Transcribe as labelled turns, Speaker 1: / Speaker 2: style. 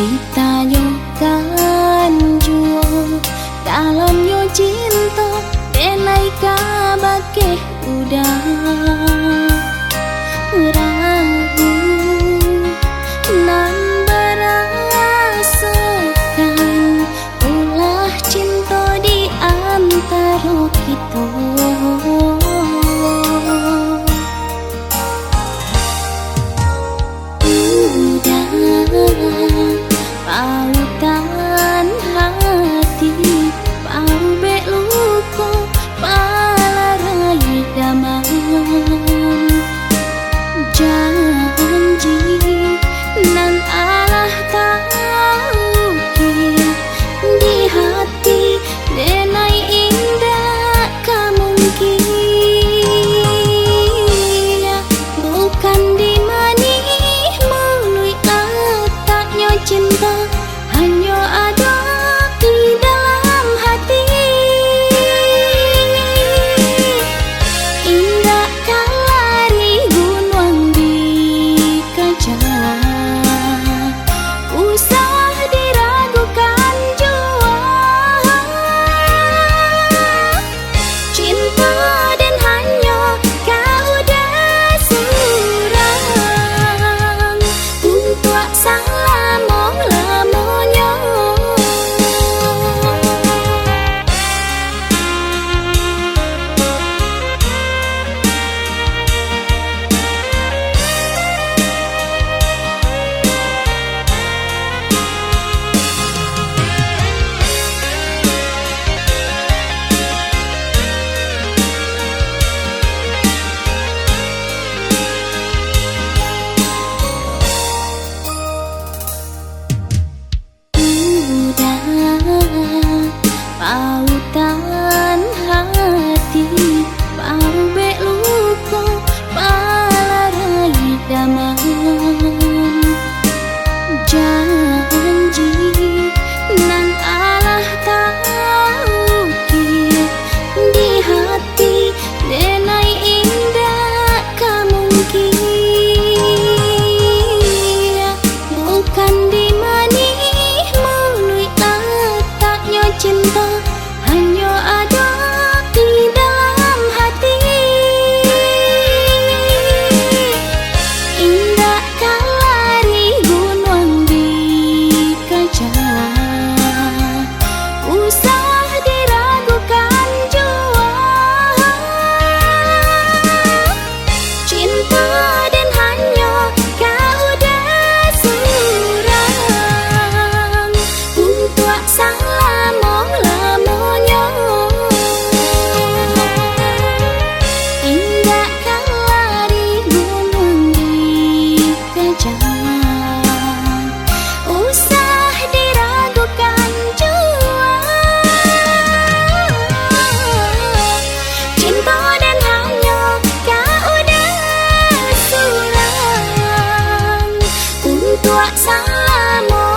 Speaker 1: Ditanya kanjung dalam yo cinta denai kabake udah ragu nan berasakan ulah cinta di antara kita. Pautan hati bau bek luka palarai daman janji nan alah tahu di hati denai indah kamungkin bukan di mani melalui letaknya cinta hanya ada di dalam hati. Indah kalari gunung di kaca, usah diragukan jua. Cinta dan hanya kau dah surang untuk sang lama-lamanya. Pautan hati bau bek luka palarai daman janji nan alah tahu di hati denai indah kamungkin bukan di mani melalui letaknya cinta hanya ada di dalam hati. Indah kalari gunung di kaca, usah diragukan jua. Cinta dan hanya kau dah surang untuk sang lama-lamanya. Indah kalari gunung di kaca, usah diragukan jua. Cinta dan hanya kau dah surang untuk sang lama